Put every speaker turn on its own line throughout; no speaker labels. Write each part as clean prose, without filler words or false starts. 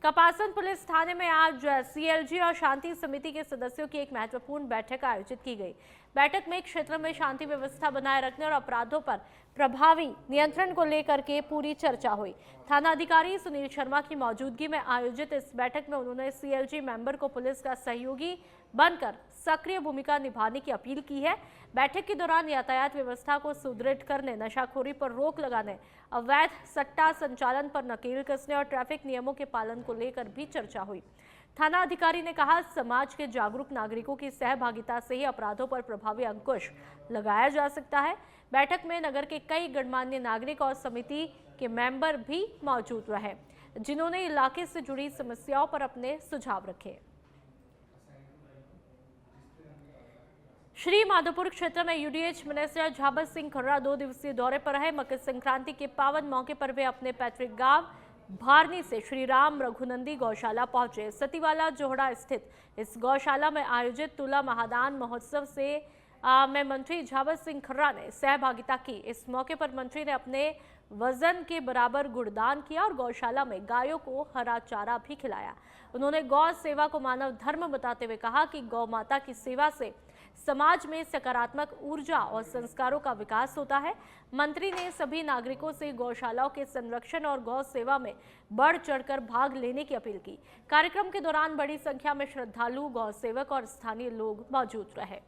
Kapasan police थाने में आज CLG और शांति समिति के सदस्यों की एक महत्वपूर्ण बैठक आयोजित की गई। बैठक में क्षेत्र में शांति व्यवस्था बनाए रखने और अपराधों पर प्रभावी नियंत्रण को लेकर के पूरी चर्चा हुई। थाना अधिकारी सुनील शर्मा की मौजूदगी में आयोजित इस बैठक में उन्होंने सीएलजी मेंबर को पुलिस का सहयोगी बनकर सक्रिय भूमिका निभाने की अपील की है। बैठक के दौरान यातायात व्यवस्था को सुदृढ़ करने, नशाखोरी पर रोक लगाने, अवैध सट्टा संचालन पर नकेल कसने और ट्रैफिक नियमों के पालन को लेकर भी चर्चा हुई। थाना अधिकारी ने कहा, समाज के जागरूक नागरिकों की सहभागिता से ही अपराधों पर प्रभावी अंकुश लगाया जा सकता है। बैठक में नगर के कई गणमान्य नागरिक और समिति के मेंबर भी मौजूद रहे, जिन्होंने इलाके से जुड़ी समस्याओं पर अपने सुझाव रखे। श्री माधोपुर क्षेत्र में यूडीएच मिनिस्टर झाबर सिंह खर्रा 2 दिवसीय दौरे पर रहे। मकर संक्रांति के पावन मौके पर वे अपने पैतृक गांव भारनी से श्री राम रघुनंदी गौशाला पहुंचे। सतीवाला जोहड़ा स्थित इस गौशाला में आयोजित तुला महादान महोत्सव में मंत्री झाबर सिंह खर्रा ने सहभागिता की। इस मौके पर मंत्री ने अपने वजन के बराबर गुड़दान किया और गौशाला में गायों को हरा चारा भी खिलाया। उन्होंने गौ सेवा को मानव धर्म बताते हुए कहा कि गौ माता की सेवा से समाज में सकारात्मक ऊर्जा और संस्कारों का विकास होता है। मंत्री ने सभी नागरिकों से गौशालाओं के संरक्षण और गौ सेवा में बढ़ चढ़कर भाग लेने की अपील की। कार्यक्रम के दौरान बड़ी संख्या में श्रद्धालु, गौ सेवक और स्थानीय लोग मौजूद रहे।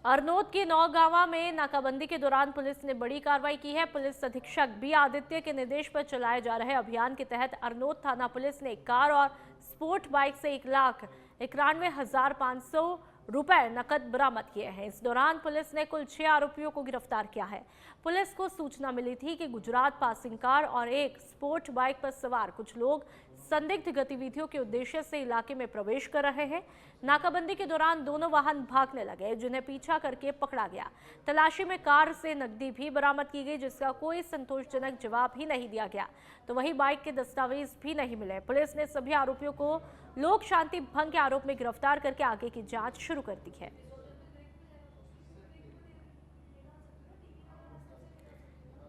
अरनोद के नौगांवा में नाकाबंदी के दौरान पुलिस ने बड़ी कार्रवाई की है। पुलिस अधीक्षक बी आदित्य के निर्देश पर चलाए जा रहे अभियान के तहत अरनोद थाना पुलिस ने एक कार और स्पोर्ट बाइक से 1,91,500 रुपए नकद बरामद किए हैं। इस दौरान पुलिस ने कुल 6 आरोपियों को गिरफ्तार किया है। पुलिस को सूचना मिली थी कि गुजरात पासिंग कार और एक स्पोर्ट बाइक पर सवार कुछ लोग संदिग्ध गतिविधियों के उद्देश्य से इलाके में प्रवेश कर रहे हैं। नाकाबंदी के दौरान दोनों वाहन भागने लगे, जिन्हें पीछा करके पकड़ा गया। तलाशी में कार से नकदी भी बरामद की गई, जिसका कोई संतोषजनक जवाब ही नहीं दिया गया। तो वहीं बाइक के दस्तावेज भी नहीं मिले। पुलिस ने सभी आरोपियों को लोक शांति भंग के आरोप में गिरफ्तार करके आगे की जांच शुरू कर दी है।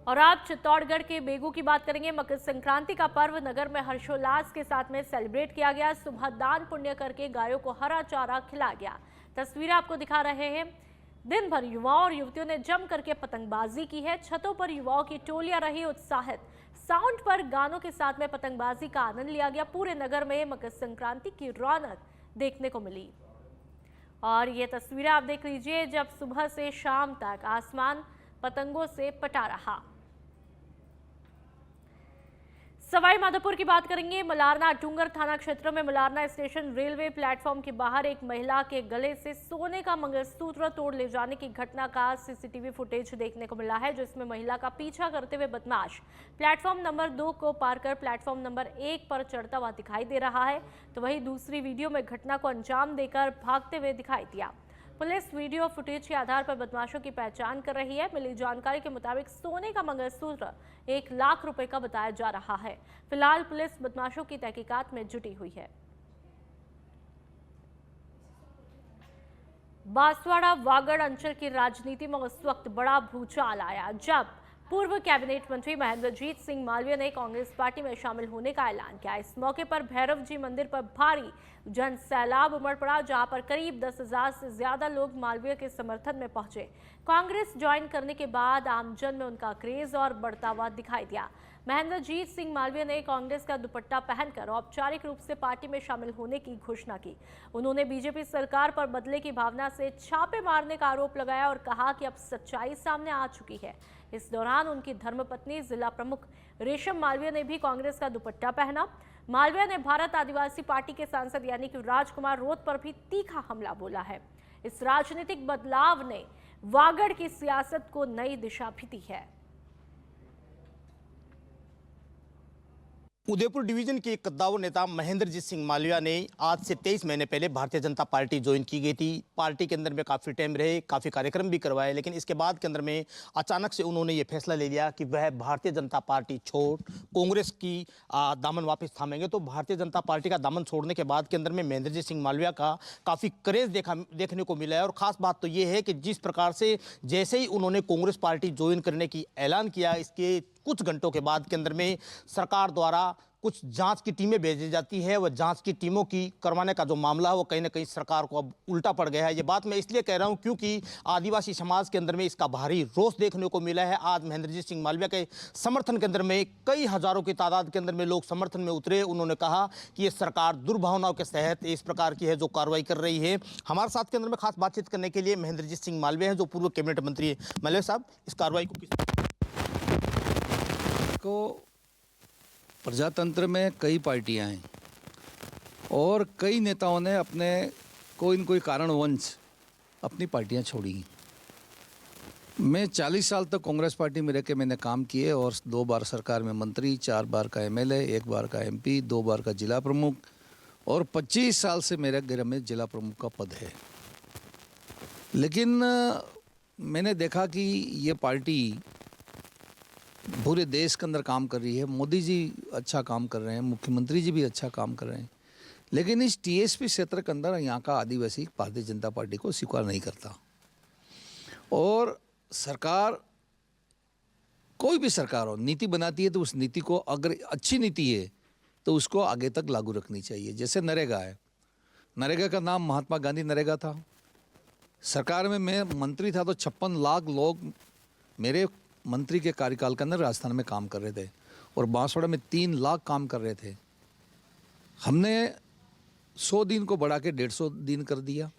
और आप चित्तौड़गढ़ के बेगू की बात करेंगे। मकर संक्रांति का पर्व नगर में हर्षोल्लास के साथ में सेलिब्रेट किया गया। सुबह दान पुण्य करके गायों को हरा चारा खिलाया गया। तस्वीरें आपको दिखा रहे हैं। दिन भर युवाओं और युवतियों ने जम करके पतंगबाजी की है। छतों पर युवाओं की टोलियां रही उत्साहित। साउंड पर गानों के साथ में पतंगबाजी का आनंद लिया गया। पूरे नगर में मकर संक्रांति की रौनक देखने को मिली। और ये तस्वीरें आप देख लीजिए, जब सुबह से शाम तक आसमान पतंगों से पटा रहा। सवाई माधोपुर की बात करेंगे। मलारना डूंगर थाना क्षेत्र में मलारना स्टेशन रेलवे प्लेटफॉर्म के बाहर एक महिला के गले से सोने का मंगलसूत्र तोड़ ले जाने की घटना का सीसीटीवी फुटेज देखने को मिला है, जिसमें महिला का पीछा करते हुए बदमाश प्लेटफॉर्म नंबर 2 को पार कर प्लेटफॉर्म नंबर 1 पर चढ़ता हुआ दिखाई दे रहा है। तो वहीं दूसरी वीडियो में घटना को अंजाम देकर भागते हुए दिखाई दिया। पुलिस वीडियो फुटेज के आधार पर बदमाशों की पहचान कर रही है। मिली जानकारी के मुताबिक सोने का मंगलसूत्र 1 लाख रुपए का बताया जा रहा है। फिलहाल पुलिस बदमाशों की तहकीकात में जुटी हुई है। बांसवाड़ा वागड़ अंचल की राजनीति में उस वक्त बड़ा भूचाल आया जब पूर्व कैबिनेट मंत्री महेंद्रजीत सिंह मालवीय ने कांग्रेस पार्टी में शामिल होने का ऐलान किया। इस मौके पर भैरव जी मंदिर पर भारी जन सैलाब उमड़ पड़ा, जहां पर करीब 10,000 से ज्यादा लोग मालवीय के समर्थन में पहुंचे। कांग्रेस ज्वाइन करने के बाद आमजन में उनका क्रेज और बढ़ता हुआ दिखाई दिया। महेंद्रजीत सिंह मालवीय ने कांग्रेस का दुपट्टा पहनकर औपचारिक रूप से पार्टी में शामिल होने की घोषणा की। उन्होंने बीजेपी सरकार पर बदले की भावना से छापे मारने का आरोप लगाया और कहा कि अब सच्चाई सामने आ चुकी है। इस दौरान उनकी धर्मपत्नी जिला प्रमुख रेशम मालवीय ने भी कांग्रेस का दुपट्टा पहना। मालवीय ने भारत आदिवासी पार्टी के सांसद यानी कि राजकुमार रोत पर भी तीखा हमला बोला है। इस राजनीतिक बदलाव ने वागड़ की सियासत को नई दिशा भी दी है।
उदयपुर डिवीजन के कद्दावर नेता महेंद्रजीत सिंह मालवीय ने आज से 23 महीने पहले भारतीय जनता पार्टी ज्वाइन की गई थी। पार्टी के अंदर में काफ़ी टाइम रहे, काफ़ी कार्यक्रम भी करवाए, लेकिन इसके बाद के अंदर में अचानक से उन्होंने ये फैसला ले लिया कि वह भारतीय जनता पार्टी छोड़ कांग्रेस की दामन वापस थामेंगे। तो भारतीय जनता पार्टी का दामन छोड़ने के बाद के अंदर में महेंद्रजीत सिंह मालवीय का काफ़ी क्रेज देखने को मिला है। और ख़ास बात तो ये है कि जिस प्रकार से जैसे ही उन्होंने कांग्रेस पार्टी ज्वाइन करने की ऐलान किया, इसके कुछ घंटों के बाद के अंदर में सरकार द्वारा कुछ जांच की टीमें भेजी जाती है। वह जांच की टीमों की करवाने का जो मामला है वो कहीं ना कहीं सरकार को अब उल्टा पड़ गया है। ये बात मैं इसलिए कह रहा हूं क्योंकि आदिवासी समाज के अंदर में इसका भारी रोष देखने को मिला है। आज महेंद्रजीत सिंह मालवीय के समर्थन के अंदर में कई हजारों की तादाद के अंदर में लोग समर्थन में उतरे। उन्होंने कहा कि ये सरकार दुर्भावनाओं के तहत इस प्रकार की है जो कार्रवाई कर रही है। हमारे साथ के अंदर में खास बातचीत करने के लिए महेंद्रजीत सिंह मालवीय हैं जो पूर्व कैबिनेट मंत्री है। मालवीय साहब, इस कार्रवाई को
प्रजातंत्र में कई पार्टियां हैं और कई नेताओं ने अपने कोई न कोई कारणवश अपनी पार्टियां छोड़ी। मैं 40 साल तक कांग्रेस पार्टी में रह के मैंने काम किए और 2 बार सरकार में मंत्री, 4 बार का एमएलए, 1 बार का एमपी, 2 बार का जिला प्रमुख और 25 साल से मेरे घर में जिला प्रमुख का पद है। लेकिन मैंने देखा कि ये पार्टी पूरे देश के अंदर काम कर रही है। मोदी जी अच्छा काम कर रहे हैं, मुख्यमंत्री जी भी अच्छा काम कर रहे हैं, लेकिन इस टीएसपी क्षेत्र के अंदर यहाँ का आदिवासी भारतीय जनता पार्टी को स्वीकार नहीं करता। और सरकार, कोई भी सरकार हो, नीति बनाती है तो उस नीति को, अगर अच्छी नीति है तो उसको आगे तक लागू रखनी चाहिए। जैसे नरेगा है, नरेगा का नाम महात्मा गांधी नरेगा था। सरकार में मैं मंत्री था तो 56 लाख लोग मेरे मंत्री के कार्यकाल के अंदर राजस्थान में काम कर रहे थे और बांसवाड़ा में 3 लाख काम कर रहे थे। हमने 100 दिन को बढ़ा के 150 दिन कर दिया।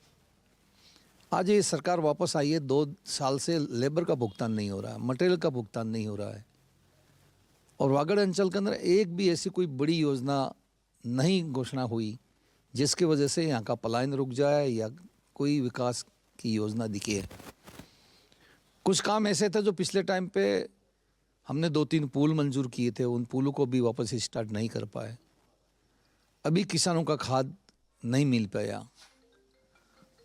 आज ये सरकार वापस आई है, 2 साल से लेबर का भुगतान नहीं हो रहा है, मटेरियल का भुगतान नहीं हो रहा है और वागड़ अंचल के अंदर एक भी ऐसी कोई बड़ी योजना नहीं घोषणा हुई जिसकी वजह से यहाँ का पलायन रुक जाए या कोई विकास की योजना दिखी है। कुछ काम ऐसे थे जो पिछले टाइम पे हमने 2-3 पुल मंजूर किए थे, उन पुलों को भी वापस स्टार्ट नहीं कर पाए। अभी किसानों का खाद नहीं मिल पाया।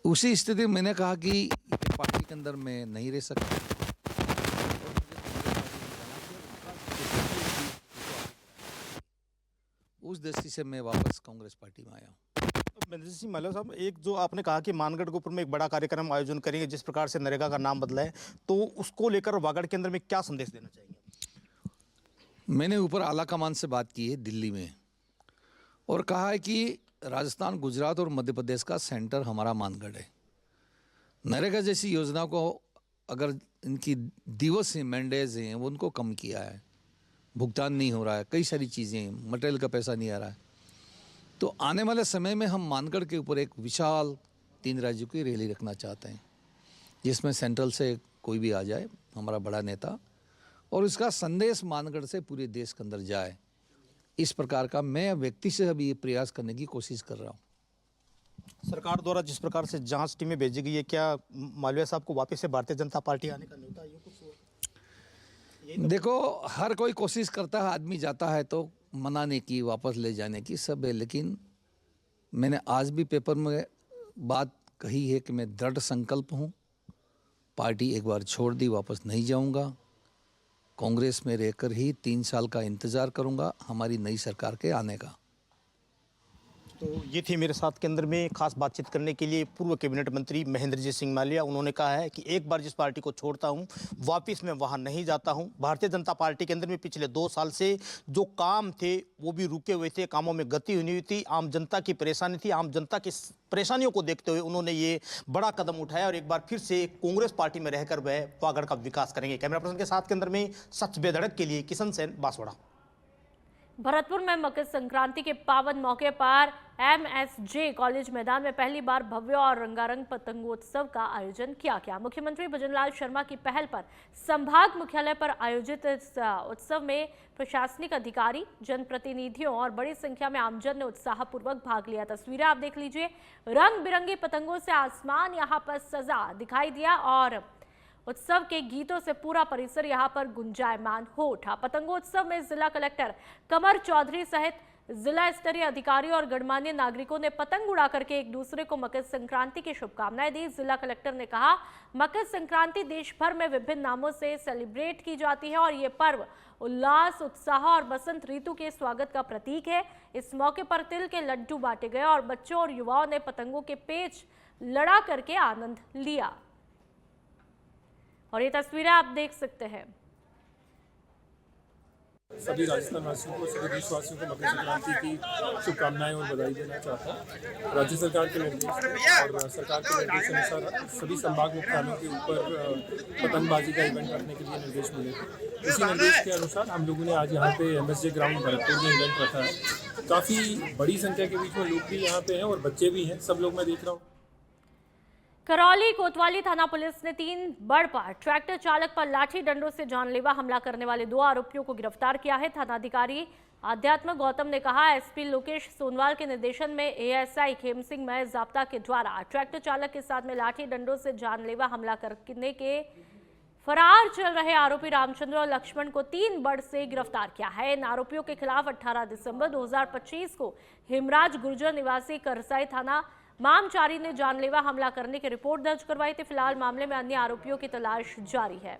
उसी स्थिति में मैंने कहा कि पार्टी के अंदर मैं नहीं रह सकता। उस दृष्टि से मैं वापस कांग्रेस पार्टी में आया।
महेंद्रजीत सिंह मालवीय साहब, एक जो आपने कहा कि मानगढ़ के ऊपर में एक बड़ा कार्यक्रम आयोजन करेंगे, जिस प्रकार से नरेगा का नाम बदला है, तो उसको लेकर वागड़ के अंदर में क्या संदेश देना चाहिए?
मैंने ऊपर आला कमान से बात की है दिल्ली में और कहा है कि राजस्थान, गुजरात और मध्य प्रदेश का सेंटर हमारा मानगढ़ है। नरेगा जैसी योजना को अगर इनकी दिवस हैं, मैंडेज हैं, वो उनको कम किया है, भुगतान नहीं हो रहा है, कई सारी चीज़ें, मटेरियल का पैसा नहीं आ रहा है, तो आने वाले समय में हम मानगढ़ के ऊपर एक विशाल 3 राज्यों की रैली रखना चाहते हैं जिसमें सेंट्रल से कोई भी आ जाए, हमारा बड़ा नेता, और इसका संदेश मानगढ़ से पूरे देश के अंदर जाए। इस प्रकार का मैं व्यक्ति से अभी ये प्रयास करने की कोशिश कर रहा हूँ।
सरकार द्वारा जिस प्रकार से जांच टीमें भेजी गई है, क्या मालवीय साहब को वापस से भारतीय जनता पार्टी आने का न्योता है?
देखो, हर कोई कोशिश करता है, आदमी जाता है तो मनाने की, वापस ले जाने की सब है, लेकिन मैंने आज भी पेपर में बात कही है कि मैं दृढ़ संकल्प हूँ। पार्टी एक बार छोड़ दी, वापस नहीं जाऊँगा। कांग्रेस में रहकर ही 3 साल का इंतज़ार करूँगा हमारी नई सरकार के आने का।
तो ये थी मेरे साथ के अंदर में खास बातचीत करने के लिए पूर्व कैबिनेट मंत्री महेंद्रजीत सिंह मालवीय। उन्होंने कहा है कि एक बार जिस पार्टी को छोड़ता हूं, वापस मैं वहां नहीं जाता हूं। भारतीय जनता पार्टी के अंदर में पिछले 2 साल से जो काम थे वो भी रुके हुए थे, कामों में गति हुई थी, आम जनता की परेशानी थी। आम जनता की परेशानियों को देखते हुए उन्होंने ये बड़ा कदम उठाया और एक बार फिर से कांग्रेस पार्टी में रहकर वह वागड़ का विकास करेंगे। कैमरा पर्सन के साथ के अंदर में सच बेधड़क के लिए किशन सेन, बांसवाड़ा।
भरतपुर में मकर संक्रांति के पावन मौके पर एमएसजे कॉलेज मैदान में पहली बार भव्य और रंगारंग पतंगोत्सव का आयोजन किया गया। मुख्यमंत्री भजनलाल शर्मा की पहल पर संभाग मुख्यालय पर आयोजित इस उत्सव में प्रशासनिक अधिकारी, जनप्रतिनिधियों और बड़ी संख्या में आमजन ने उत्साहपूर्वक भाग लिया। तस्वीरें आप देख लीजिए। रंग बिरंगी पतंगों से आसमान यहां पर सजा दिखाई दिया और उत्सव के गीतों से पूरा परिसर यहां पर गुंजायमान हो उठा। पतंगोत्सव में जिला कलेक्टर कमर चौधरी सहित जिला स्तरीय अधिकारी और गणमान्य नागरिकों ने पतंग उड़ा करके एक दूसरे को मकर संक्रांति की शुभकामनाएं दी। जिला कलेक्टर ने कहा, मकर संक्रांति देश भर में विभिन्न नामों से सेलिब्रेट की जाती है और ये पर्व उल्लास, उत्साह और बसंत ऋतु के स्वागत का प्रतीक है। इस मौके पर तिल के लड्डू बांटे गए और बच्चों और युवाओं ने पतंगों के पेच लड़ा करके आनंद लिया। और ये तस्वीरें आप देख सकते हैं।
सभी राजस्थान वासियों को, सभी देशवासियों को मकर संक्रांति की शुभकामनाएं और बधाई देना चाहता हूँ। राज्य सरकार के निर्देश और सरकार के निर्देशानुसार सभी संभाग मुख्यालयों के ऊपर पतंगबाजी का इवेंट रखने के लिए निर्देश मिले थे। इसी निर्देश के अनुसार हम लोगों ने आज यहाँ पे MSJ ग्राउंड भरतपुर में इवेंट रखा है। काफ़ी बड़ी संख्या के बीच में लोग भी यहाँ पे हैं और बच्चे भी हैं, सब लोग मैं देख रहा हूँ।
करौली कोतवाली थाना पुलिस ने 3 बड़पार ट्रैक्टर चालक पर लाठी डंडों से जानलेवा हमला करने वाले 2 आरोपियों को गिरफ्तार किया है। थानाधिकारी आध्यात्म गौतम ने कहा, एसपी लोकेश सोनवाल के निर्देशन में ASI खेम सिंह मय जाब्ता के द्वारा ट्रैक्टर चालक के साथ में लाठी डंडों से जानलेवा हमला करने के फरार चल रहे आरोपी रामचंद्र और लक्ष्मण को 3 बड़ से गिरफ्तार किया है। इन आरोपियों के खिलाफ 18 दिसंबर 2025 को हिमराज गुर्जर निवासी करसाई थाना मामचारी ने जानलेवा हमला करने की रिपोर्ट दर्ज करवाई थी। फिलहाल मामले में अन्य आरोपियों की तलाश जारी है।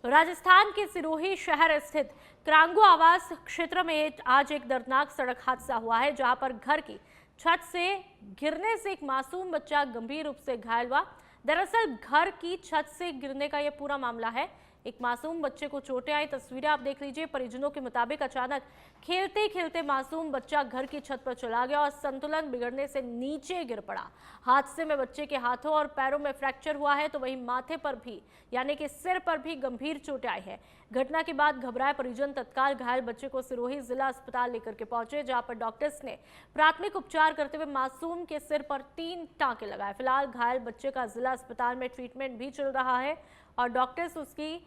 राजस्थान के सिरोही शहर स्थित क्रांगो आवास क्षेत्र में आज एक दर्दनाक सड़क हादसा हुआ है, जहां पर घर की छत से गिरने से एक मासूम बच्चा गंभीर रूप से घायल हुआ। दरअसल घर की छत से गिरने का यह पूरा मामला है। एक मासूम बच्चे को चोटें आई। तस्वीरें आप देख लीजिए। परिजनों के मुताबिक अचानक खेलते खेलते मासूम बच्चा घर की छत पर चला गया और संतुलन बिगड़ने से नीचे गिर पड़ा। हादसे में बच्चे के हाथों और पैरों में फ्रैक्चर हुआ है, तो वहीं माथे पर भी यानी कि सिर पर भी गंभीर चोटें आई है। घटना के बाद घबराए परिजन तत्काल घायल बच्चे को सिरोही जिला अस्पताल लेकर के पहुंचे, जहां पर डॉक्टर्स ने प्राथमिक उपचार करते हुए मासूम के सिर पर 3 टांके लगाए। फिलहाल घायल बच्चे का जिला अस्पताल में ट्रीटमेंट भी चल रहा है और डॉक्टर्स उसकी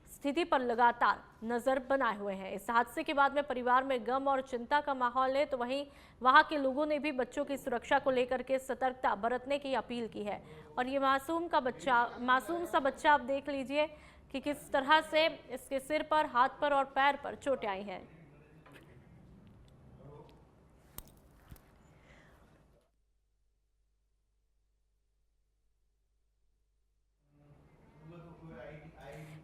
स्थिति पर लगातार नजर बनाए हुए हैं। इस हादसे के बाद में परिवार में गम और चिंता का माहौल है, तो वहीं वहां के लोगों ने भी बच्चों की सुरक्षा को लेकर के सतर्कता बरतने की अपील की है। और ये मासूम सा बच्चा आप देख लीजिए कि किस तरह से इसके सिर पर, हाथ पर और पैर पर चोटें आई हैं।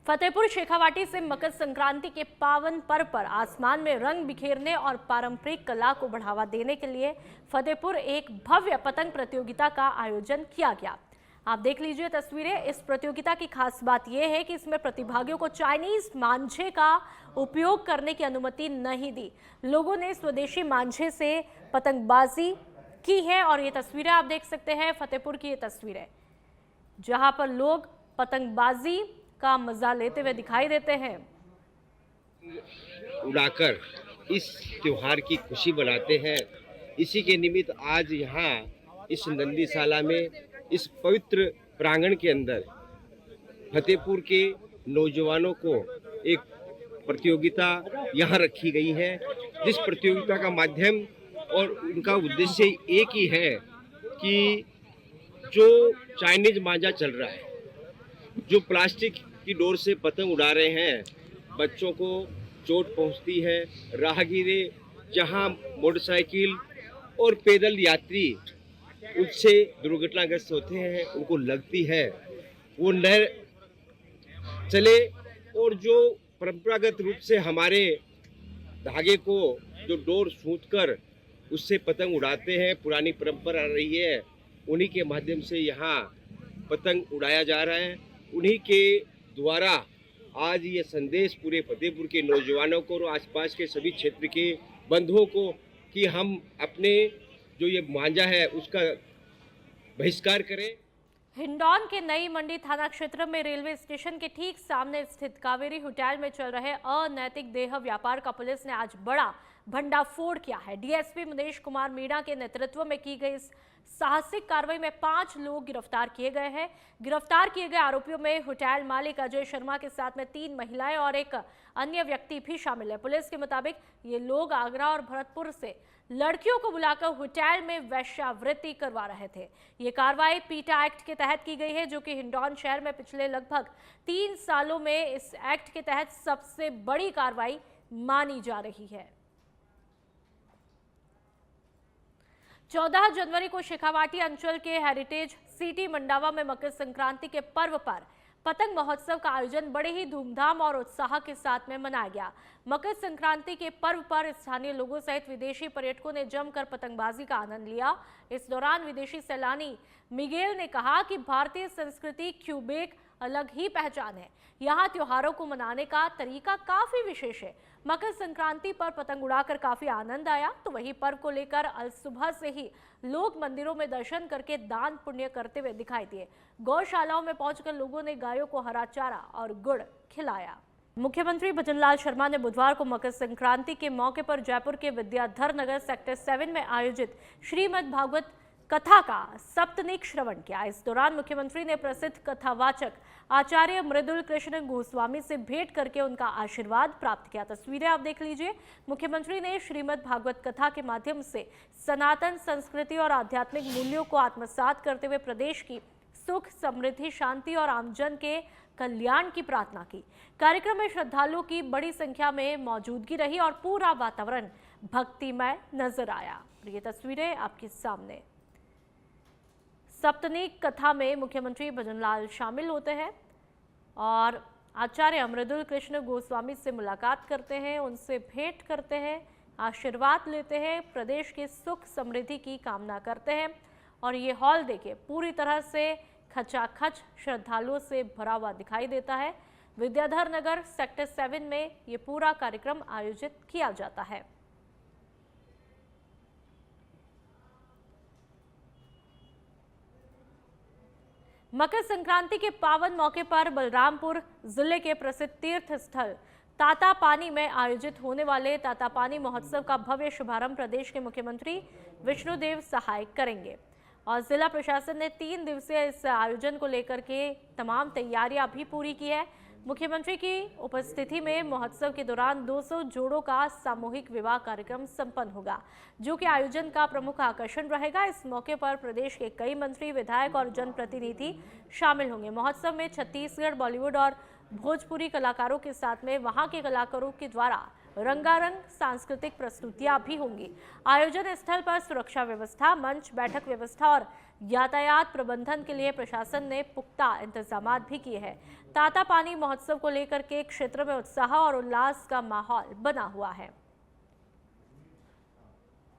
फतेहपुर शेखावाटी से मकर संक्रांति के पावन पर्व पर आसमान में रंग बिखेरने और पारंपरिक कला को बढ़ावा देने के लिए फतेहपुर एक भव्य पतंग प्रतियोगिता का आयोजन किया गया। आप देख लीजिए तस्वीरें। इस प्रतियोगिता की खास बात यह है कि इसमें प्रतिभागियों को चाइनीज मांझे का उपयोग करने की अनुमति नहीं दी। लोगों ने स्वदेशी मांझे से पतंगबाजी की है और ये तस्वीरें आप देख सकते हैं। फतेहपुर की ये तस्वीरें जहां पर लोग पतंगबाजी का मजा लेते हुए दिखाई देते हैं।
उड़ाकर इस त्योहार की खुशी बनाते हैं। इसी के निमित्त आज यहाँ इस नंदीशाला में इस पवित्र प्रांगण के अंदर फतेहपुर के नौजवानों को एक प्रतियोगिता यहाँ रखी गई है, जिस प्रतियोगिता का माध्यम और उनका उद्देश्य एक ही है कि जो चाइनीज मांझा चल रहा है, जो प्लास्टिक की डोर से पतंग उड़ा रहे हैं, बच्चों को चोट पहुंचती है। राहगीरे जहां मोटरसाइकिल और पैदल यात्री उससे दुर्घटनाग्रस्त होते हैं, उनको लगती है, वो न चले। और जो परंपरागत रूप से हमारे धागे को जो डोर सूंघकर उससे पतंग उड़ाते हैं, पुरानी परंपरा रही है, उन्हीं के माध्यम से यहाँ पतंग उड़ाया जा रहा है। उन्हीं के द्वारा आज ये संदेश पूरे फतेहपुर के नौजवानों को और आसपास के सभी क्षेत्र के बंधुओं को कि हम अपने जो ये मांझा है उसका बहिष्कार करें।
हिंडौन के नई मंडी थाना क्षेत्र में रेलवे स्टेशन के ठीक सामने स्थित कावेरी होटल में चल रहे अनैतिक देह व्यापार का पुलिस ने आज बड़ा भंडाफोड़ किया है। डीएसपी मुनेश कुमार मीणा के नेतृत्व में की गई इस साहसिक कार्रवाई में 5 लोग गिरफ्तार किए गए हैं। गिरफ्तार किए गए आरोपियों में होटल मालिक अजय शर्मा के साथ में 3 महिलाएं और एक अन्य व्यक्ति भी शामिल है। पुलिस के मुताबिक ये लोग आगरा और भरतपुर से लड़कियों को बुलाकर होटल में वेश्यावृत्ति करवा रहे थे। ये कार्रवाई पीटा एक्ट के तहत की गई है, जो कि हिंडौन शहर में पिछले लगभग 3 सालों में इस एक्ट के तहत सबसे बड़ी कार्रवाई मानी जा रही है। 14 जनवरी को शेखावाटी अंचल के हेरिटेज सिटी मंडावा में मकर संक्रांति के पर्व पर पतंग महोत्सव का आयोजन बड़े ही धूमधाम और उत्साह के साथ में मनाया गया। मकर संक्रांति के पर्व पर स्थानीय लोगों सहित विदेशी पर्यटकों ने जमकर पतंगबाजी का आनंद लिया। इस दौरान विदेशी सैलानी मिगेल ने कहा कि भारतीय संस्कृति क्यूबेक अलग ही पहचान है। यहाँ त्योहारों को मनाने का तरीका काफी विशेष है। मकर संक्रांति पर पतंग उड़ाकर काफी आनंद आया, तो वही पर्व को लेकर अल सुबह से ही लोग मंदिरों में दर्शन करके दान पुण्य करते हुए दिखाई दिए। गौशालाओं में पहुंचकर लोगों ने गायों को हरा चारा और गुड़ खिलाया। मुख्यमंत्री भजनलाल शर्मा ने बुधवार को मकर संक्रांति के मौके पर जयपुर के विद्याधर नगर सेक्टर 7 में आयोजित श्रीमद् भागवत कथा का सप्तनिक श्रवण किया। इस दौरान मुख्यमंत्री ने प्रसिद्ध कथावाचक आचार्य मृदुल कृष्ण गोस्वामी से भेंट करके उनका आशीर्वाद प्राप्त किया। तस्वीरें आप देख लीजिए। मुख्यमंत्री ने श्रीमद् भागवत कथा के माध्यम से सनातन संस्कृति और आध्यात्मिक मूल्यों को आत्मसात करते हुए प्रदेश की सुख, समृद्धि, शांति और आमजन के कल्याण की प्रार्थना की। कार्यक्रम में श्रद्धालुओं की बड़ी संख्या में मौजूदगी रही और पूरा वातावरण भक्तिमय नजर आया। ये तस्वीरें आपके सामने। सप्तनिक कथा में मुख्यमंत्री भजनलाल शामिल होते हैं और आचार्य मृदुल कृष्ण गोस्वामी से मुलाकात करते हैं, उनसे भेंट करते हैं, आशीर्वाद लेते हैं, प्रदेश के सुख समृद्धि की कामना करते हैं। और ये हॉल देखिए पूरी तरह से खचाखच श्रद्धालुओं से भरा हुआ दिखाई देता है। विद्याधर नगर सेक्टर 7 में ये पूरा कार्यक्रम आयोजित किया जाता है। मकर संक्रांति के पावन मौके पर बलरामपुर जिले के प्रसिद्ध तीर्थ स्थल तातापानी में आयोजित होने वाले तातापानी महोत्सव का भव्य शुभारंभ प्रदेश के मुख्यमंत्री विष्णुदेव सहाय करेंगे और जिला प्रशासन ने 3 दिवसीय इस आयोजन को लेकर के तमाम तैयारियां भी पूरी की है। मुख्यमंत्री की उपस्थिति में महोत्सव के दौरान 200 जोड़ों का सामूहिक विवाह कार्यक्रम संपन्न होगा, जो कि आयोजन का प्रमुख आकर्षण रहेगा। इस मौके पर प्रदेश के कई मंत्री, विधायक और जनप्रतिनिधि शामिल होंगे। महोत्सव में छत्तीसगढ़, बॉलीवुड और भोजपुरी कलाकारों के साथ में वहां के कलाकारों के द्वारा रंगारंग सांस्कृतिक प्रस्तुतियां भी होंगी। आयोजन स्थल पर सुरक्षा व्यवस्था, मंच, बैठक व्यवस्था और यातायात प्रबंधन के लिए प्रशासन ने पुख्ता इंतजाम भी किए हैं। तातापानी महोत्सव को लेकर के क्षेत्र में उत्साह और उल्लास का माहौल बना हुआ है।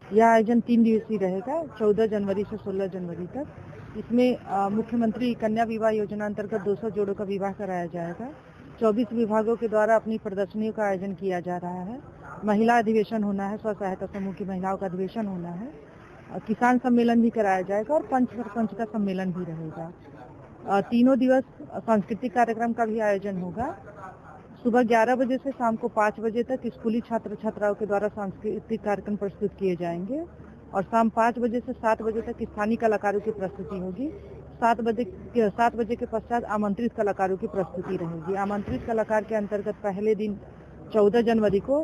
यह आयोजन 3 दिवसीय रहेगा, 14 जनवरी से 16 जनवरी तक। इसमें मुख्यमंत्री कन्या विवाह योजना अंतर्गत 200 जोड़ों का विवाह कराया जाएगा। 24 विभागों के द्वारा अपनी प्रदर्शनियों का आयोजन किया जा रहा है। महिला अधिवेशन होना है, स्व सहायता समूह की महिलाओं का अधिवेशन होना है, किसान सम्मेलन भी कराया जाएगा और पंच सरपंच का सम्मेलन भी रहेगा। तीनों दिवस सांस्कृतिक कार्यक्रम का भी आयोजन होगा। सुबह 11 बजे से शाम को 5 बजे तक स्कूली छात्र छात्राओं के द्वारा सांस्कृतिक कार्यक्रम प्रस्तुत किए जाएंगे और शाम 5 बजे से 7 बजे तक स्थानीय कलाकारों की प्रस्तुति होगी। 7 बजे के पश्चात आमंत्रित कलाकारों की प्रस्तुति रहेगी। आमंत्रित कलाकार के अंतर्गत पहले दिन 14 जनवरी को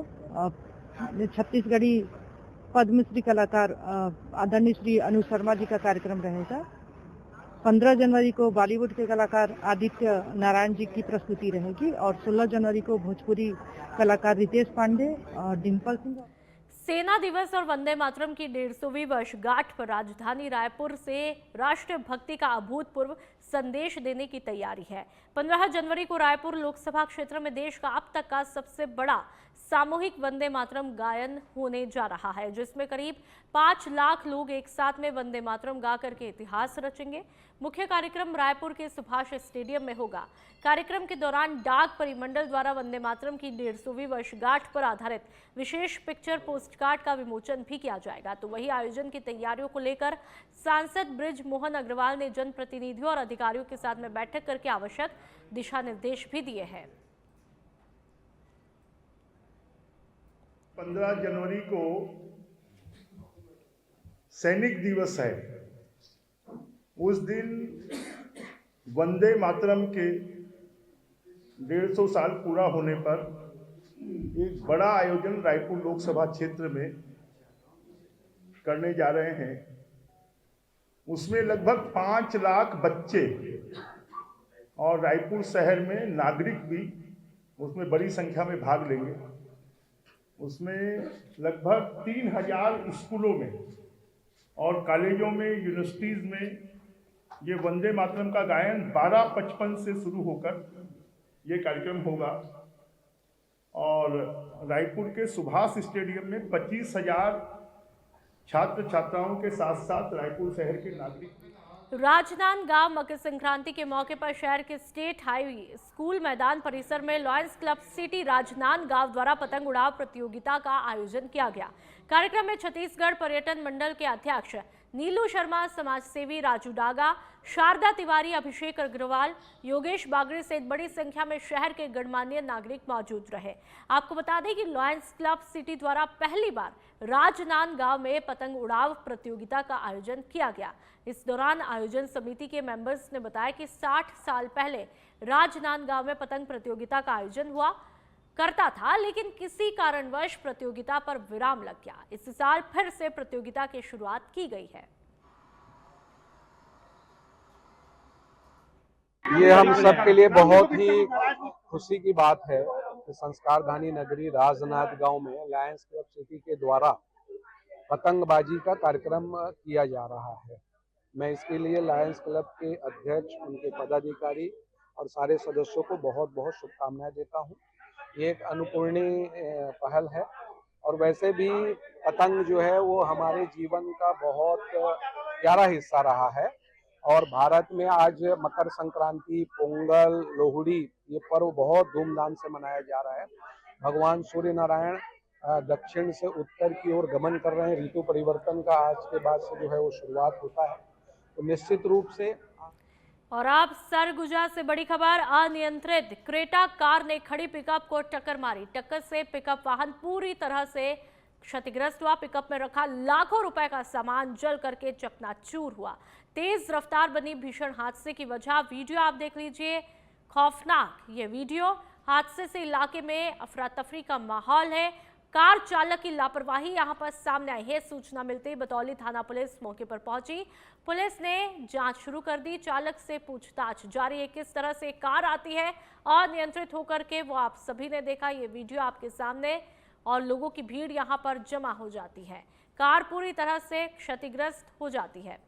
छत्तीसगढ़ी पद्मश्री कलाकार आदरणीय श्री अनु शर्मा जी का कार्यक्रम रहेगा। 15 जनवरी को बॉलीवुड के कलाकार आदित्य नारायण जी की प्रस्तुति रहेगी और 16 जनवरी को भोजपुरी कलाकार रितेश पांडे और डिम्पल सिंह।
सेना दिवस और वंदे मातरम की 150वीं वर्षगांठ पर राजधानी रायपुर से राष्ट्र भक्ति का अभूतपूर्व संदेश देने की तैयारी है। 15 जनवरी को रायपुर लोकसभा क्षेत्र में देश का अब तक का सबसे बड़ा सामूहिक वंदे मातरम गायन होने जा रहा है, जिसमें करीब 5 लाख लोग एक साथ में वंदे मातरम गा करके इतिहास रचेंगे। मुख्य कार्यक्रम रायपुर के सुभाष स्टेडियम में होगा। कार्यक्रम के दौरान डाक परिमंडल द्वारा वंदे मातरम की 150वीं वर्षगांठ पर आधारित विशेष पिक्चर पोस्टकार्ड का विमोचन भी किया जाएगा। तो वही आयोजन की तैयारियों को लेकर सांसद ब्रिज मोहन अग्रवाल ने जनप्रतिनिधियों और अधिकारियों के साथ में बैठक करके आवश्यक दिशा निर्देश भी दिए हैं।
15 जनवरी को सैनिक दिवस है। उस दिन वंदे मातरम के 150 साल पूरा होने पर एक बड़ा आयोजन रायपुर लोकसभा क्षेत्र में करने जा रहे हैं। उसमें लगभग 5 लाख बच्चे और रायपुर शहर में नागरिक भी उसमें बड़ी संख्या में भाग लेंगे। उसमें लगभग 3000 स्कूलों में और कॉलेजों में, यूनिवर्सिटीज़ में ये वंदे मातरम का गायन 12:55 से शुरू होकर ये कार्यक्रम होगा और रायपुर के सुभाष स्टेडियम में 25,000 छात्र छात्राओं के साथ साथ रायपुर शहर के नागरिक
राजनांदगांव मकर संक्रांति के मौके पर शहर के स्टेट हाईवे स्कूल मैदान परिसर में लॉयंस क्लब सिटी राजनांदगांव द्वारा पतंग उड़ाव प्रतियोगिता का आयोजन किया गया। कार्यक्रम में छत्तीसगढ़ पर्यटन मंडल के अध्यक्ष नीलू शर्मा, समाजसेवी राजू डागा, शारदा तिवारी, अभिषेक अग्रवाल, योगेश बागड़े सहित बड़ी संख्या में शहर के गणमान्य नागरिक मौजूद रहे। आपको बता दें कि लॉयंस क्लब सिटी द्वारा पहली बार राजनांदगांव में पतंग उड़ाव प्रतियोगिता का आयोजन किया गया। इस दौरान आयोजन समिति के मेंबर्स ने बताया कि 60 साल पहले राजनांदगांव में पतंग प्रतियोगिता का आयोजन हुआ करता था, लेकिन किसी कारणवश प्रतियोगिता पर विराम लग गया। इस साल फिर से प्रतियोगिता की शुरुआत की गई है।
ये हम सब के लिए बहुत ही खुशी की बात है कि संस्कारधानी नगरी राजनांदगांव में लायंस क्लब सिटी के द्वारा पतंगबाजी का कार्यक्रम किया जा रहा है। मैं इसके लिए लायंस क्लब के अध्यक्ष, उनके पदाधिकारी और सारे सदस्यों को बहुत बहुत शुभकामनाएं देता हूं। ये एक अनुपूर्णीय पहल है और वैसे भी पतंग जो है वो हमारे जीवन का बहुत प्यारा हिस्सा रहा है और भारत में आज मकर संक्रांति, पोंगल, लोहड़ी ये पर्व बहुत धूमधाम से मनाया जा रहा है। भगवान सूर्य नारायण दक्षिण से उत्तर की ओर गमन कर रहे हैं। ऋतु परिवर्तन का आज के बाद से जो है वो शुरुआत होता है, तो निश्चित रूप से।
और आप सरगुजा से बड़ी खबर, अनियंत्रित क्रेटा कार ने खड़ी पिकअप को टक्कर मारी। टक्कर से पिकअप वाहन पूरी तरह से क्षतिग्रस्त हुआ। पिकअप में रखा लाखों रुपए का सामान जल करके चकनाचूर हुआ। तेज रफ्तार बनी भीषण हादसे की वजह वीडियो आप देख लीजिए। खौफनाक ये वीडियो। हादसे से इलाके में अफरा तफरी का माहौल है। कार चालक की लापरवाही यहां पर सामने आई है। सूचना मिलते ही बतौली थाना पुलिस मौके पर पहुंची। पुलिस ने जांच शुरू कर दी। चालक से पूछताछ जारी है। किस तरह से कार आती है अनियंत्रित होकर के, वो आप सभी ने देखा। ये वीडियो आपके सामने और लोगों की भीड़ यहां पर जमा हो जाती है। कार पूरी तरह से क्षतिग्रस्त हो जाती है।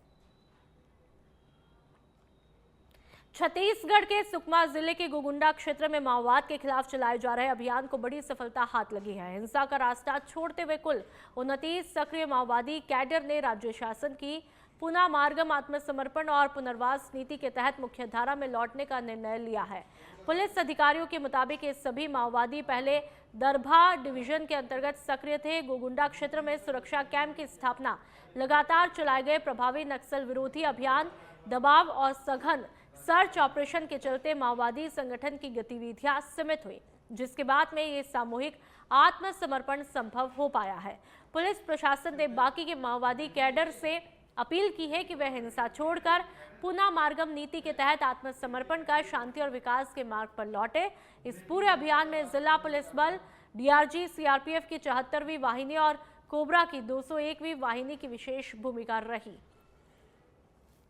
छत्तीसगढ़ के सुकमा जिले के गोगुंडा क्षेत्र में माओवाद के खिलाफ चलाए जा रहे अभियान को बड़ी सफलता हाथ लगी है। हिंसा का रास्ता छोड़ते हुए कुल 29 सक्रिय माओवादी कैडर ने राज्य शासन की पुनः मार्गम, आत्मसमर्पण और पुनर्वास नीति के तहत मुख्यधारा में लौटने का निर्णय लिया है। पुलिस अधिकारियों के मुताबिक ये सभी माओवादी पहले दरभा डिवीजन के अंतर्गत सक्रिय थे। गोगुंडा क्षेत्र में सुरक्षा कैंप की स्थापना, लगातार चलाए गए प्रभावी नक्सल विरोधी अभियान, दबाव और सघन सर्च ऑपरेशन के चलते माओवादी संगठन की गतिविधियां सीमित हुई, जिसके बाद में ये सामूहिक आत्मसमर्पण संभव हो पाया है। पुलिस प्रशासन ने बाकी के माओवादी कैडर से अपील की है कि वह हिंसा छोड़कर पुनः मार्गम नीति के तहत आत्मसमर्पण कर शांति और विकास के मार्ग पर लौटे। इस पूरे अभियान में जिला पुलिस बल, डीआरजी, सीआरपीएफ की 74वीं वाहिनी और कोबरा की 201वीं वाहिनी की विशेष भूमिका रही।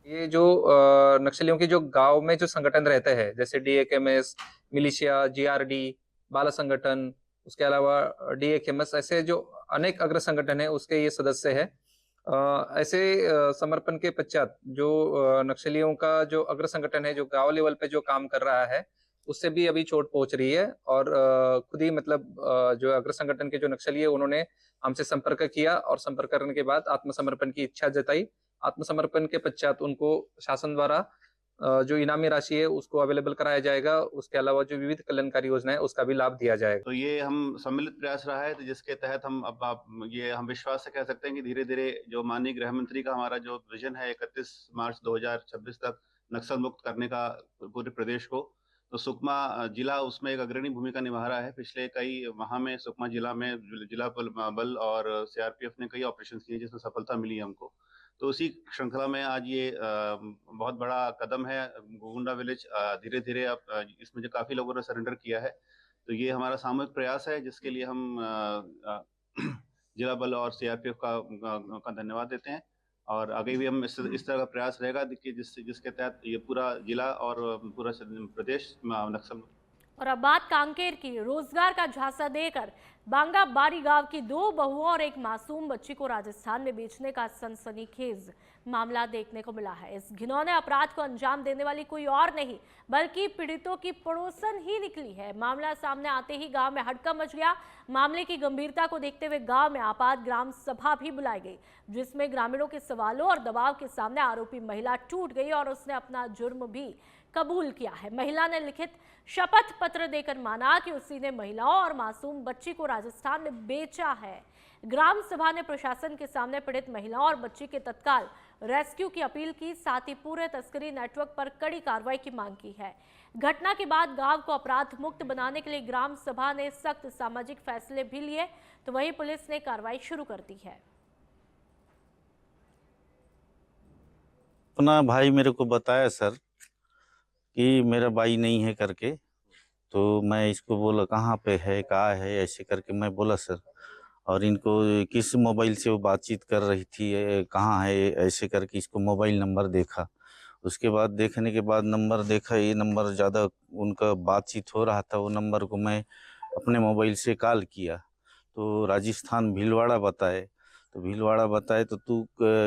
ये जो नक्सलियों के जो गांव में जो संगठन रहते हैं, जैसे डीएकेएमएस, मिलिशिया, जीआरडी, बाला संगठन, उसके अलावा डीएकेएमएस, ऐसे जो अनेक अग्र संगठन है उसके ये सदस्य है। ऐसे समर्पण के पश्चात जो नक्सलियों का जो अग्र संगठन है, जो गांव लेवल पे जो काम कर रहा है, उससे भी अभी चोट पहुंच रही है और खुद ही मतलब जो अग्र संगठन के जो नक्सली है उन्होंने हमसे संपर्क किया और संपर्क करने के बाद आत्मसमर्पण की इच्छा जताई। आत्मसमर्पण के पश्चात उनको शासन द्वारा जो इनामी राशि है उसको अवेलेबल कराया जाएगा। उसके अलावा जो विविध कल्याणकारी योजना है उसका भी लाभ दिया जाएगा।
तो ये हम सम्मिलित प्रयास रहा है, तो जिसके तहत हम हम विश्वास से कह सकते हैं कि धीरे धीरे जो माननीय गृह मंत्री का हमारा जो विजन है 31 मार्च 2026 तक नक्सल मुक्त करने का पूरे प्रदेश को, तो सुकमा जिला उसमें एक अग्रणी भूमिका निभा रहा है। पिछले कई माह में सुकमा जिला में जिला बल और सीआरपीएफ ने कई ऑपरेशन किए जिसमें सफलता मिली है हमको। तो उसी श्रृंखला में आज ये बहुत बड़ा कदम है। गोगुंडा विलेज धीरे धीरे अब इसमें जो काफ़ी लोगों ने सरेंडर किया है, तो ये हमारा सामूहिक प्रयास है जिसके लिए हम जिला बल और सीआरपीएफ का धन्यवाद देते हैं। और आगे भी हम इस तरह का प्रयास रहेगा कि जिसके तहत ये पूरा जिला और पूरा प्रदेश नक्सल
और अब बात कांकेर की। रोजगार का झांसा देकर बांगा बारी गांव की 2 बहुओं और एक मासूम बच्ची को राजस्थान में बेचने का सनसनीखेज मामला देखने को मिला है। इस घिनौने अपराध को अंजाम देने वाली कोई और नहीं बल्कि पीड़ितों की पड़ोसन ही निकली है। मामला सामने आते ही गांव में हड़कंप मच गया। मामले की गंभीरता को देखते हुए गांव में आपात ग्राम सभा भी बुलाई गई, जिसमें ग्रामीणों के सवालों और दबाव के सामने आरोपी महिला टूट गई और उसने अपना जुर्म भी कबूल किया है। महिला ने लिखित शपथ पत्र देकर माना कि उसी ने महिलाओं और मासूम बच्ची को राजस्थान में बेचा है। ग्राम सभा ने प्रशासन के सामने पीड़ित महिलाओं और बच्ची के तत्काल रेस्क्यू की अपील की, साथ ही पूरे तस्करी नेटवर्क पर कड़ी कार्रवाई की मांग की है। घटना के बाद गांव को अपराध मुक्त बनाने के लिए ग्राम सभा ने सख्त सामाजिक फैसले भी लिए, तो वहीं पुलिस ने कार्रवाई शुरू कर दी है।
अपना भाई मेरे को बताया सर कि मेरा भाई नहीं है करके, तो मैं इसको बोला कहाँ पे है, कहाँ है, ऐसे करके मैं बोला सर। और इनको किस मोबाइल से वो बातचीत कर रही थी, कहाँ है, ऐसे करके इसको मोबाइल नंबर देखा। उसके बाद देखने के बाद नंबर देखा, ये नंबर ज़्यादा उनका बातचीत हो रहा था, वो नंबर को मैं अपने मोबाइल से कॉल किया तो राजस्थान भीलवाड़ा बताए। तो भीलवाड़ा बताए तो तू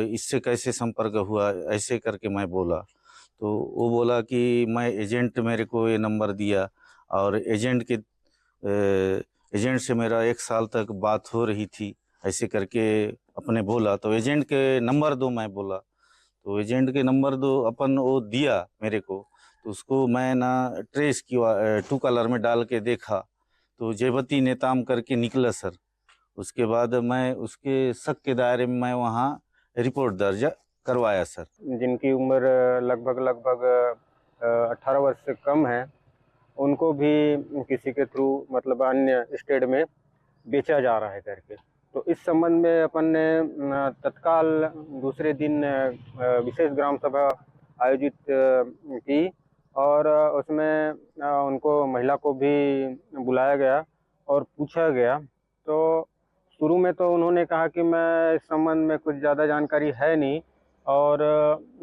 इससे कैसे संपर्क हुआ, ऐसे करके मैं बोला। तो वो बोला कि मैं एजेंट, मेरे को ये नंबर दिया और एजेंट से मेरा 1 साल तक बात हो रही थी, ऐसे करके अपने बोला। तो एजेंट के नंबर दो, मैं बोला। तो एजेंट के नंबर दो अपन वो दिया मेरे को, तो उसको मैं ना ट्रेस किया, टू कलर में डाल के देखा तो जयवती नेताम करके निकला सर। उसके बाद मैं उसके शक के दायरे में मैं वहाँ रिपोर्ट दर्ज करवाया सर।
जिनकी उम्र लगभग 18 वर्ष से कम है, उनको भी किसी के थ्रू मतलब अन्य स्टेट में बेचा जा रहा है करके। तो इस संबंध में अपन ने तत्काल दूसरे दिन विशेष ग्राम सभा आयोजित की और उसमें उनको महिला को भी बुलाया गया और पूछा गया। तो शुरू में तो उन्होंने कहा कि मैं इस संबंध में कुछ ज़्यादा जानकारी है नहीं, और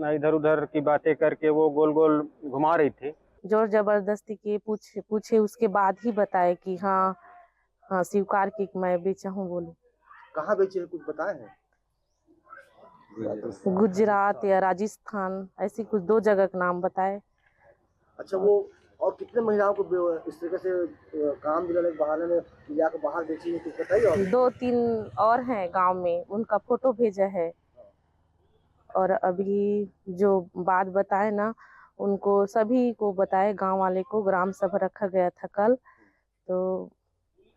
इधर उधर की बातें करके वो गोल गोल घुमा रही थी।
जोर जबरदस्ती के पूछे उसके बाद ही बताए कि हाँ स्वीकार की मैं बेचा हूँ। बोले
कहाँ बेचे कुछ बताए हैं?
गुजरात या राजस्थान, ऐसी कुछ 2 जगह का नाम बताए।
अच्छा, वो और कितने महिलाओं को इस तरीके से काम दिलाने के बहाने में या के बाहर बेची है, कुछ बताइए।
2-3 और हैं गांव में, उनका फोटो भेजा है। और अभी जो बात बताए ना, उनको सभी को बताए, गांव वाले को। ग्राम सभा रखा गया था कल, तो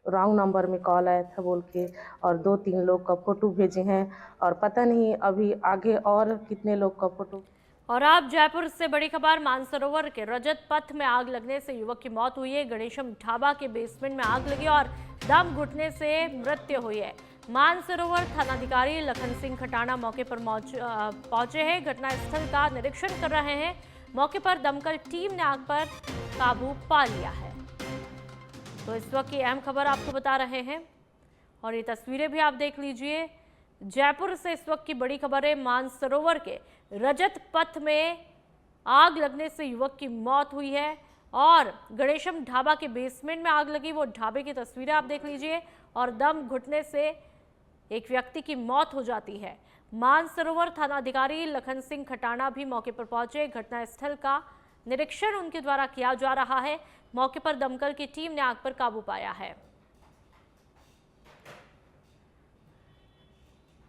रॉन्ग नंबर में कॉल आया था बोल के, और 2-3 लोग का फोटो भेजे हैं, और पता नहीं अभी आगे और कितने लोग का फोटो।
और अब जयपुर से बड़ी खबर। मानसरोवर के रजत पथ में आग लगने से युवक की मौत हुई है। गणेशम ढाबा के बेसमेंट में आग लगी और दम घुटने से मृत्यु हुई है। मानसरोवर थानाधिकारी लखन सिंह खटाना मौके पर पहुंचे हैं, घटनास्थल का निरीक्षण कर रहे हैं। मौके पर दमकल टीम ने आग पर काबू पा लिया है। तो इस वक्त की अहम खबर आपको बता रहे हैं और ये तस्वीरें भी आप देख लीजिए। जयपुर से इस वक्त की बड़ी खबर है। मानसरोवर के रजत पथ में आग लगने से युवक की मौत हुई है और गणेशम ढाबा के बेसमेंट में आग लगी, वो ढाबे की तस्वीरें आप देख लीजिए। और दम घुटने से एक व्यक्ति की मौत हो जाती है। मानसरोवर थानाधिकारी लखन सिंह खटाना भी मौके पर पहुंचे। घटनास्थल का निरीक्षण उनके द्वारा किया जा रहा है। मौके पर दमकल की टीम ने आग पर काबू पाया है।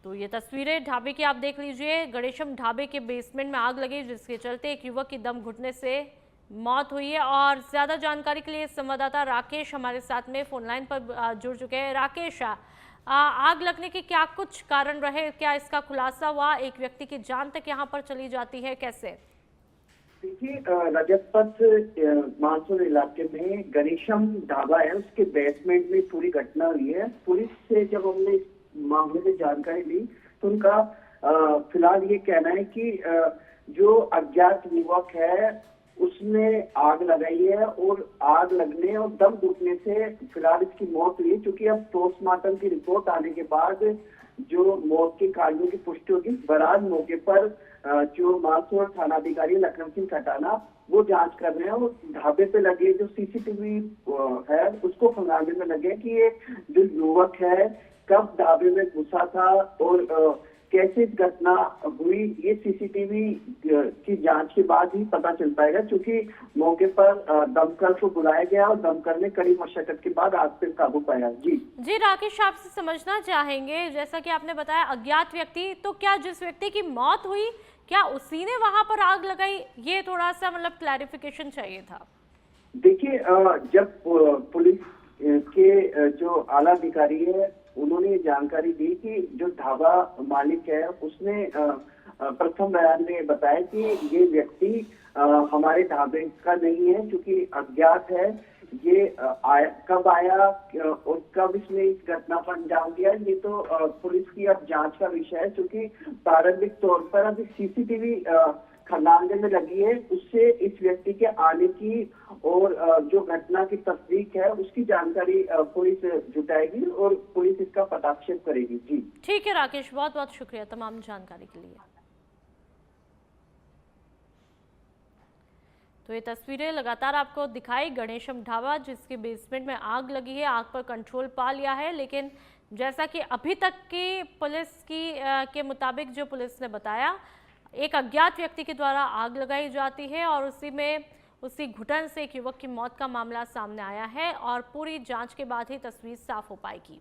तो ये तस्वीरें ढाबे की आप देख लीजिए। गणेशम ढाबे के बेसमेंट में आग लगी, जिसके चलते एक युवक की दम घुटने से मौत हुई है। और ज्यादा जानकारी के लिए संवाददाता राकेश हमारे साथ में फोन लाइन पर जुड़ चुके हैं। राकेश, आग लगने के क्या कुछ कारण रहे, क्या इसका खुलासा हुआ? एक व्यक्ति की जान तक यहाँ पर चली जाती है, कैसे?
देखिए, रजत पथ मानसूर इलाके में गणेशम ढाबा है, उसके बेसमेंट में पूरी घटना हुई है। पुलिस से जब हमने इस मामले में जानकारी ली तो उनका फिलहाल ये कहना है कि जो अज्ञात युवक है उसने आग लगाई है और आग लगने और दम घुटने से फिलहाल इसकी मौत हुई है। क्योंकि अब पोस्टमार्टम की रिपोर्ट आने के बाद जो मौत के कारणों की पुष्टि होगी। बहरहाल मौके पर जो मानसूर थानाधिकारी लखन सिंह खटाना वो जांच कर रहे हैं। और ढाबे पे लगे जो सीसीटीवी है उसको खंगालने में लगे कि ये जो युवक है कब ढाबे में घुसा था और कैसे घटना हुई, ये सीसीटीवी की जांच के बाद ही पता चल पाएगा, क्योंकि मौके पर दमकल को बुलाया गया और दमकल ने कड़ी मशक्कत के बाद आग पर काबू पाया। जी
राकेश, आपसे समझना चाहेंगे, जैसा कि आपने बताया अज्ञात व्यक्ति, तो क्या जिस व्यक्ति की मौत हुई क्या उसी ने वहां पर आग लगाई? ये थोड़ा सा मतलब क्लैरिफिकेशन चाहिए था।
देखिए, जब पुलिस के जो आला अधिकारी है उन्होंने ये जानकारी दी कि जो ढाबा मालिक है उसने प्रथम बयान में बताया कि ये व्यक्ति हमारे ढाबे का नहीं है, क्योंकि अज्ञात है। ये कब आया और कब इसने इस घटना पर अंजाम दिया, ये तो पुलिस की अब जांच का विषय है। क्योंकि प्रारंभिक तौर पर अभी सीसीटीवी खंगालने में लगी है, उससे इस व्यक्ति के आने की और जो घटना की तस्दीक है उसकी जानकारी पुलिस जुटाएगी और पुलिस इसका पटाक्षेप करेगी। जी
ठीक है राकेश, बहुत बहुत शुक्रिया तमाम जानकारी के लिए। तो ये तस्वीरें लगातार आपको दिखाई गणेशम ढाबा, जिसके बेसमेंट में आग लगी है। आग पर कंट्रोल पा लिया है, लेकिन जैसा कि अभी तक की पुलिस के मुताबिक जो पुलिस ने बताया, एक अज्ञात व्यक्ति के द्वारा आग लगाई जाती है और उसी घुटन से एक युवक की मौत का मामला सामने आया है और पूरी जांच के बाद ही तस्वीर साफ हो पाएगी।